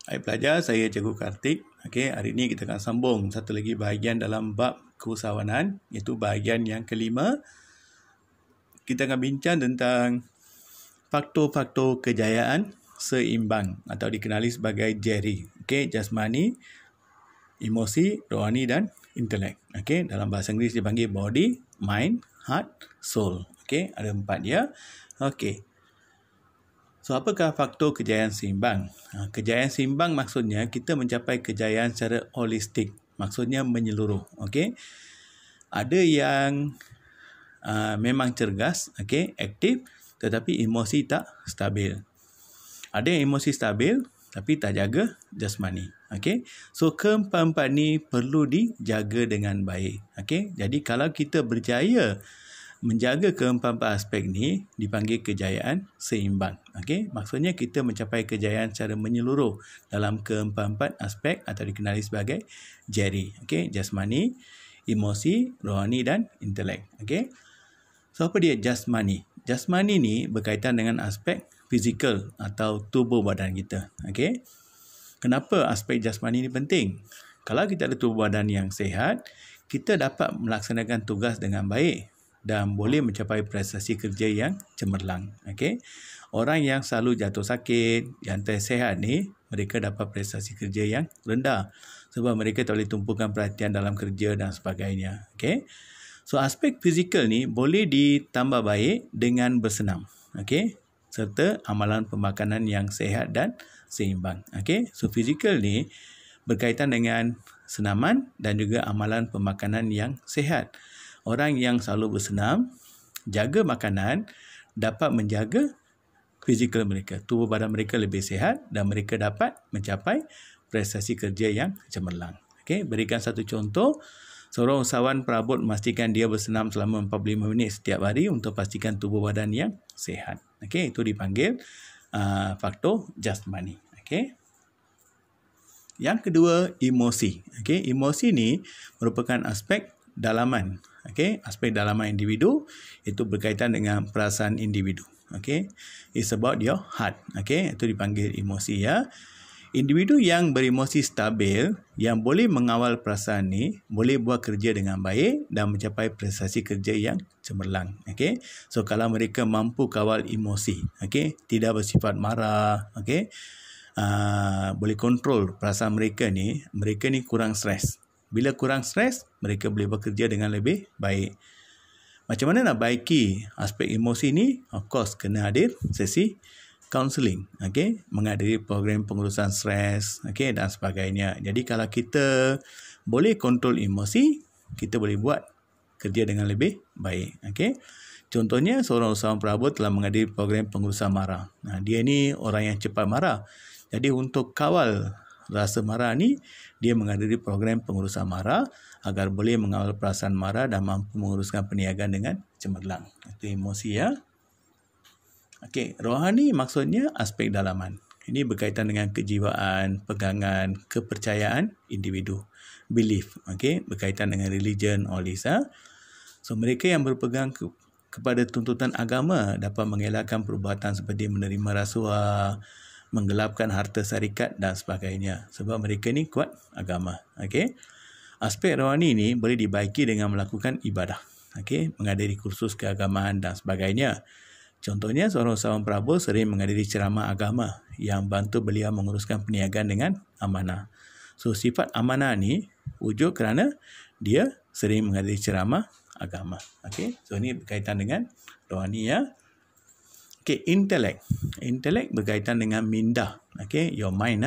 Hai pelajar, saya Cikgu Kartik. Okey, hari ini kita akan sambung satu lagi bahagian dalam bab keusahawanan, iaitu bahagian yang kelima. Kita akan bincang tentang faktor-faktor kejayaan seimbang atau dikenali sebagai JERI. Okey, jasmani, emosi, rohani dan intelek. Okey, dalam bahasa Inggeris dipanggil body, mind, heart, soul. Okey, ada 4 dia. Okey. So, apakah faktor kejayaan seimbang? Kejayaan seimbang maksudnya kita mencapai kejayaan secara holistik. Maksudnya menyeluruh. Okay? Ada yang memang cergas, okay, aktif, tetapi emosi tak stabil. Ada yang emosi stabil, tapi tak jaga jasmani. Okay? So, keempat-empat ni perlu dijaga dengan baik. Okay? Jadi, kalau kita berjaya menjaga keempat-empat aspek ni dipanggil kejayaan seimbang. Okey, maksudnya kita mencapai kejayaan secara menyeluruh dalam keempat-empat aspek atau dikenali sebagai JERI. Okey, jasmani, emosi, rohani dan intelek. Okey. So apa dia jasmani? Jasmani ni berkaitan dengan aspek fizikal atau tubuh badan kita. Okey. Kenapa aspek jasmani ni penting? Kalau kita ada tubuh badan yang sihat, kita dapat melaksanakan tugas dengan baik dan boleh mencapai prestasi kerja yang cemerlang. Okay? Orang yang selalu jatuh sakit, yang tak sihat ni, mereka dapat prestasi kerja yang rendah. Sebab mereka tak boleh tumpukan perhatian dalam kerja dan sebagainya. Okay? So, aspek fizikal ni boleh ditambah baik dengan bersenam. Okay? Serta amalan pemakanan yang sihat dan seimbang. Okay? So, fizikal ni berkaitan dengan senaman dan juga amalan pemakanan yang sihat. Orang yang selalu bersenam, jaga makanan, dapat menjaga fizikal mereka. Tubuh badan mereka lebih sihat dan mereka dapat mencapai prestasi kerja yang cemerlang. Okay, berikan satu contoh. Seorang usahawan perabot memastikan dia bersenam selama 45 minit setiap hari untuk pastikan tubuh badan yang sihat. Okay, itu dipanggil faktor jasmani. Okay. Yang kedua, emosi. Okay, emosi ni merupakan aspek dalaman. Okay, aspek dalaman individu itu berkaitan dengan perasaan individu. Okay, it's about your heart. Okay, itu dipanggil emosi ya. Individu yang beremosi stabil, yang boleh mengawal perasaan ni, boleh buat kerja dengan baik dan mencapai prestasi kerja yang cemerlang. Okay, so kalau mereka mampu kawal emosi, okay, tidak bersifat marah, okay, boleh kontrol perasaan mereka ni kurang stres. Bila kurang stres, mereka boleh bekerja dengan lebih baik. Macam mana nak baiki aspek emosi ni? Of course, kena hadir sesi counselling. Okay? Menghadiri program pengurusan stres, okay, dan sebagainya. Jadi, kalau kita boleh kontrol emosi, kita boleh buat kerja dengan lebih baik. Okay? Contohnya, seorang usahawan perabot telah menghadiri program pengurusan marah. Dia ni orang yang cepat marah. Jadi, untuk kawal rasa marah ni, dia menghadiri program pengurusan marah agar boleh mengawal perasaan marah dan mampu menguruskan perniagaan dengan cemerlang. Itu emosi ya. Okey, rohani maksudnya aspek dalaman. Ini berkaitan dengan kejiwaan, pegangan, kepercayaan individu. Belief, okey, berkaitan dengan religion, all this. So, mereka yang berpegang kepada tuntutan agama dapat mengelakkan perbuatan seperti menerima rasuah, menggelapkan harta syarikat dan sebagainya. Sebab mereka ni kuat agama. Okay? Aspek rohani ni boleh dibaiki dengan melakukan ibadah. Okay? Menghadiri kursus keagamaan dan sebagainya. Contohnya, seorang usahawan perabot sering menghadiri ceramah agama yang bantu beliau menguruskan perniagaan dengan amanah. So, sifat amanah ni wujud kerana dia sering menghadiri ceramah agama. Okay? So, ini berkaitan dengan rohani ya. Okay, intelek. Intelek berkaitan dengan minda. Okay, your mind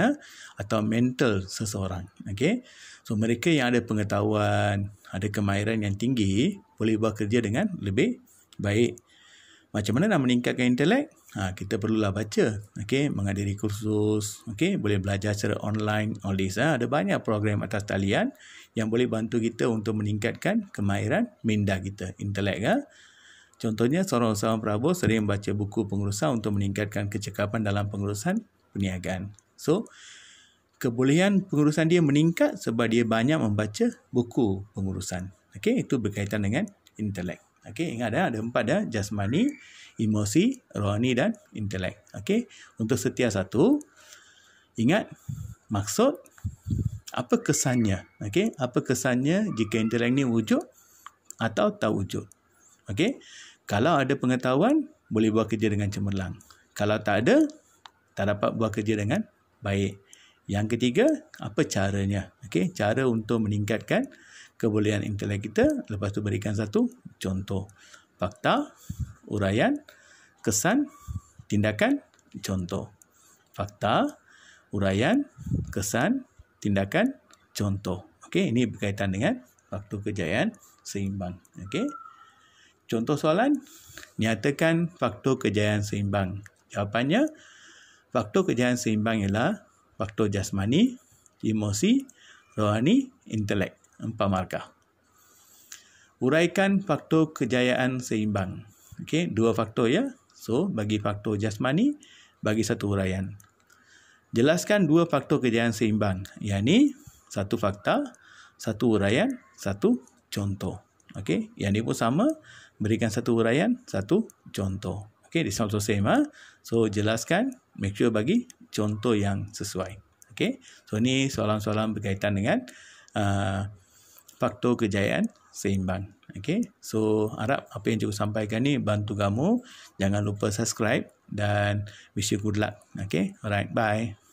atau mental seseorang. Okay, so mereka yang ada pengetahuan, ada kemahiran yang tinggi, boleh buat kerja dengan lebih baik. Macam mana nak meningkatkan intelek? Kita perlulah baca. Okay, menghadiri kursus. Okay, boleh belajar secara online. All this. Ada banyak program atas talian yang boleh bantu kita untuk meningkatkan kemahiran minda kita. Intelek. Contohnya, seorang usahawan perabot sering membaca buku pengurusan untuk meningkatkan kecekapan dalam pengurusan perniagaan. So, kebolehan pengurusan dia meningkat sebab dia banyak membaca buku pengurusan. Okey, itu berkaitan dengan intelek. Okey, ingat ada 4 jasmani, emosi, rohani dan intelek. Okey, untuk setiap satu, ingat maksud, apa kesannya. Okey, apa kesannya jika intelek ni wujud atau tak wujud. Okey, kalau ada pengetahuan, boleh buat kerja dengan cemerlang. Kalau tak ada, tak dapat buat kerja dengan baik. Yang ketiga, apa caranya? Okey, cara untuk meningkatkan kebolehan intelek kita. Lepas tu berikan satu contoh. Fakta, uraian, kesan, tindakan, contoh. Fakta, uraian, kesan, tindakan, contoh. Okey, ini berkaitan dengan faktor kejayaan seimbang. Okey. Contoh soalan, nyatakan faktor kejayaan seimbang. Jawapannya, faktor kejayaan seimbang ialah faktor jasmani, emosi, rohani, intelek. 4 markah. Uraikan faktor kejayaan seimbang. Okey, 2 faktor ya. So, bagi faktor jasmani, bagi satu uraian. Jelaskan 2 faktor kejayaan seimbang. Yang ni, 1 fakta, 1 uraian, 1 contoh. Okey, yang ni pun sama. Berikan 1 uraian, 1 contoh. Okey, this also same. So, jelaskan, make sure bagi contoh yang sesuai. Okey, so ni soalan-soalan berkaitan dengan faktor kejayaan seimbang. Okey, so harap apa yang cikgu sampaikan ni bantu kamu. Jangan lupa subscribe dan wish you good luck. Okey, alright, bye.